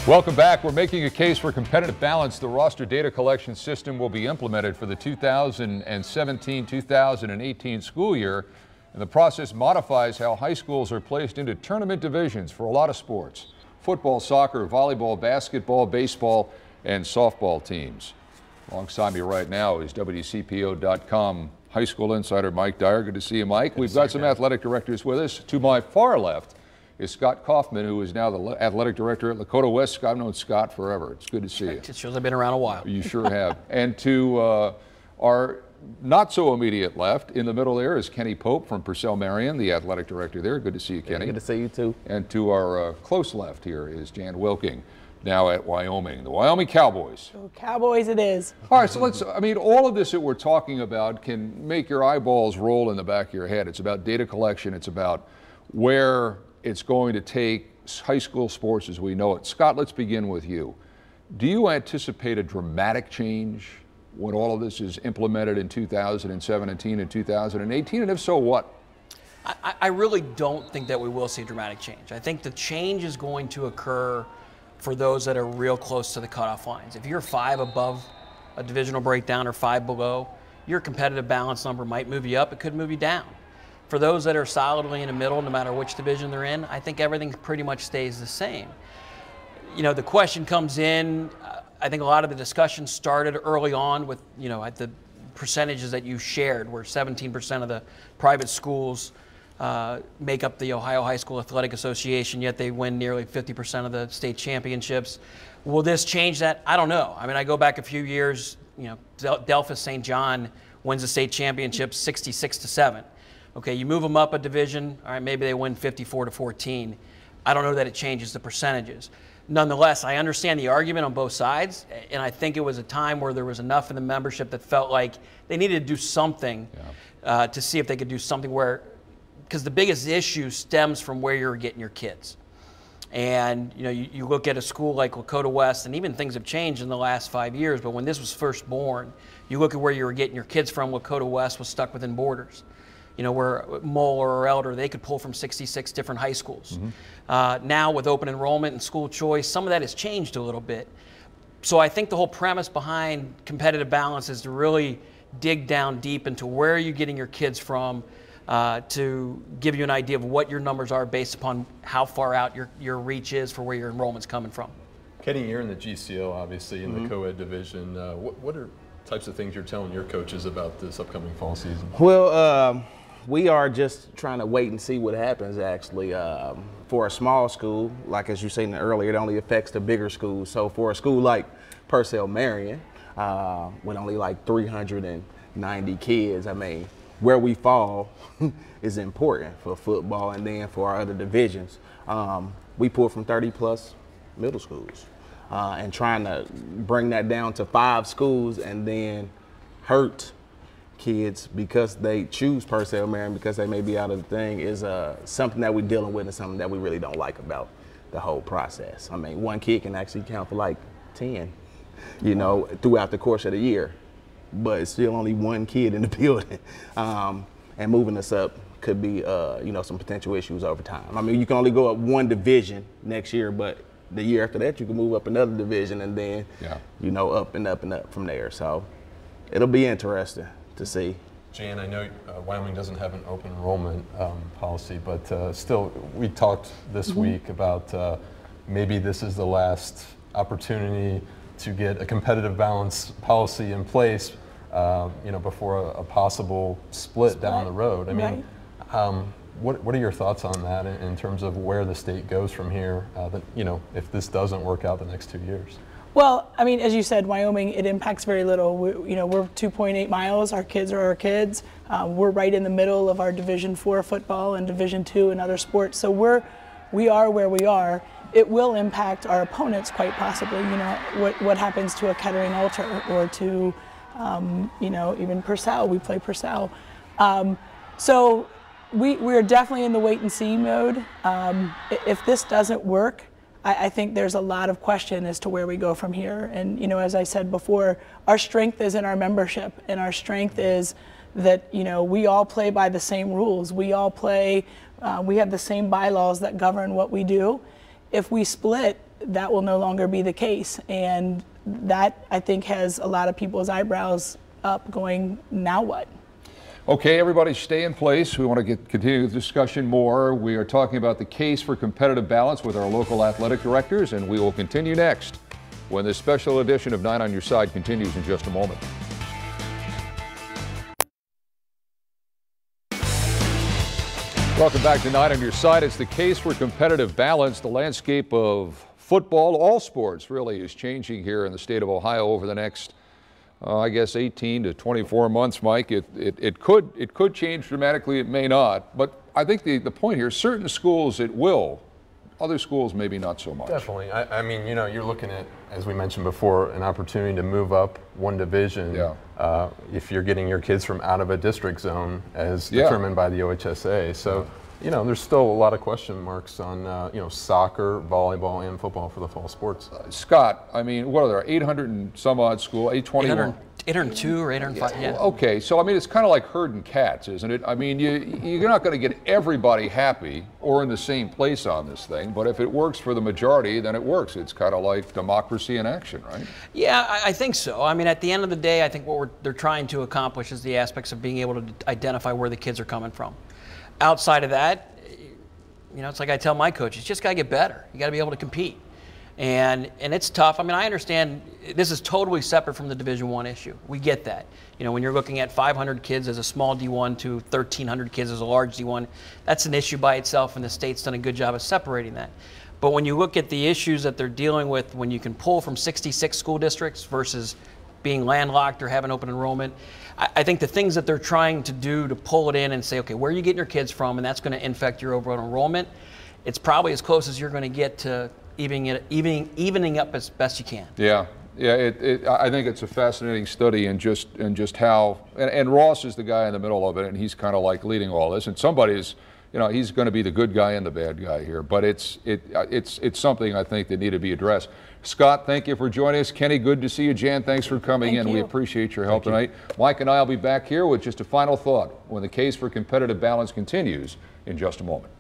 Welcome back. We're making a case for competitive balance. The roster data collection system will be implemented for the 2017-2018 school year, and the process modifies how high schools are placed into tournament divisions for a lot of sports: football, soccer, volleyball, basketball, baseball, and softball teams. Alongside me right now is WCPO.com high school insider Mike Dyer. Good to see you, Mike. We've got some athletic directors with us. To my far left is Scott Kaufman, who is now the athletic director at Lakota West. I've known Scott forever. It's good to see you. It shows I've been around a while. You sure have. And to our not so immediate left, in the middle there, is Kenny Pope from Purcell Marion, the athletic director there. Good to see you, Kenny. Good to see you too. And to our close left here is Jan Wilking, now at Wyoming, the Wyoming Cowboys. Oh, Cowboys it is. All right, so let's, all of this that we're talking about can make your eyeballs roll in the back of your head. It's about data collection. It's about where it's going to take high school sports as we know it. Scott, let's begin with you. Do you anticipate a dramatic change when all of this is implemented in 2017 and 2018? And if so, what? I really don't think that we will see a dramatic change. I think the change is going to occur for those that are real close to the cutoff lines. If you're 5 above a divisional breakdown or 5 below, your competitive balance number might move you up. It could move you down. For those that are solidly in the middle, no matter which division they're in, I think everything pretty much stays the same. You know, the question comes in, I think a lot of the discussion started early on with, at the percentages that you shared, where 17% of the private schools make up the Ohio High School Athletic Association, yet they win nearly 50% of the state championships. Will this change that? I don't know. I mean, I go back a few years, Delphus St. John wins the state championship 66-7. Okay, you move them up a division, all right, maybe they win 54-14. I don't know that it changes the percentages. Nonetheless, I understand the argument on both sides, and I think it was a time where there was enough in the membership that felt like they needed to do something to see if they could do something where, because the biggest issue stems from where you're getting your kids. And you look at a school like Lakota West, and even things have changed in the last 5 years, but when this was first born, you look at where you were getting your kids from. Lakota West was stuck within borders. Where Moeller or Elder, they could pull from 66 different high schools. Now with open enrollment and school choice, some of that has changed a little bit. So I think the whole premise behind competitive balance is to really dig down deep into where you're getting your kids from, to give you an idea of what your numbers are based upon how far out your reach is for where your enrollment's coming from. Kenny, you're in the GCO, obviously, in the co-ed division. What are types of things you're telling your coaches about this upcoming fall season? Well, we are just trying to wait and see what happens, actually. For a small school, like as you said earlier, it only affects the bigger schools. So for a school like Purcell Marion, with only like 390 kids, where we fall is important for football, and then for our other divisions. We pull from 30+ middle schools, and trying to bring that down to 5 schools and then hurt kids because they choose Purcell Marion because they may be out of the thing is something that we're dealing with, and something that we really don't like about the whole process. One kid can actually count for like 10, throughout the course of the year, but it's still only one kid in the building. And moving us up could be, some potential issues over time. You can only go up one division next year, but the year after that, you can move up another division, and then, up and up and up from there. So it'll be interesting to see. Jan, I know Wyoming doesn't have an open enrollment policy, but still, we talked this week about maybe this is the last opportunity to get a competitive balance policy in place, before a possible split down the road. What are your thoughts on that in terms of where the state goes from here, if this doesn't work out the next 2 years? Well, as you said, Wyoming, it impacts very little. We're 2.8 miles. Our kids are our kids. We're right in the middle of our Division IV football and Division II and other sports. So we are where we are. It will impact our opponents quite possibly. What happens to a Kettering Ultra or to, even Purcell. We play Purcell. So we're definitely in the wait and see mode. If this doesn't work, I think there's a lot of question as to where we go from here. And, as I said before, our strength is in our membership, and our strength is that, we all play by the same rules. We all play, we have the same bylaws that govern what we do. If we split, that will no longer be the case. And that, I think, has a lot of people's eyebrows up going, now what? Okay, everybody stay in place. We want to continue the discussion more. We are talking about the case for competitive balance with our local athletic directors, and we will continue next when this special edition of 9 on Your Side continues in just a moment. Welcome back to 9 on Your Side. It's the case for competitive balance. The landscape of football, all sports really, is changing here in the state of Ohio over the next, I guess, 18 to 24 months, Mike. It could change dramatically. It may not. But I think the point here, certain schools it will. Other schools maybe not so much. Definitely. I mean, you know, you're looking at, as we mentioned before, an opportunity to move up one division. Yeah. If you're getting your kids from out of a district zone as determined by the OHSA. So, you know, there's still a lot of question marks on, you know, soccer, volleyball, and football for the fall sports. Scott, I mean, what are there, 800 and some odd school, 821? 802 or 805, yeah. Okay, so I mean, it's kind of like herding cats, isn't it? I mean, you're not going to get everybody happy or in the same place on this thing, but if it works for the majority, then it works. It's kind of like democracy in action, right? Yeah, I think so. I mean, at the end of the day, I think what they're trying to accomplish is the aspects of being able to identify where the kids are coming from. Outside of that, you know, it's like I tell my coaches, you just got to get better. You got to be able to compete. And it's tough. I mean, I understand this is totally separate from the Division I issue. We get that. You know, when you're looking at 500 kids as a small D1 to 1,300 kids as a large D1, that's an issue by itself, and the state's done a good job of separating that. But when you look at the issues that they're dealing with, when you can pull from 66 school districts versus being landlocked or having open enrollment, I think the things that they're trying to do to pull it in and say, okay, where are you getting your kids from, and that's going to infect your overall enrollment, it's probably as close as you're going to get to evening up as best you can. Yeah, I think it's a fascinating study, and just how, and Ross is the guy in the middle of it, and he's kind of like leading all this, and somebody's, you know, he's going to be the good guy and the bad guy here, but it's something I think that need to be addressed. Scott, thank you for joining us. Kenny, good to see you. Jan, thanks for coming in. We appreciate your help tonight. Mike and I will be back here with just a final thought when the case for competitive balance continues in just a moment.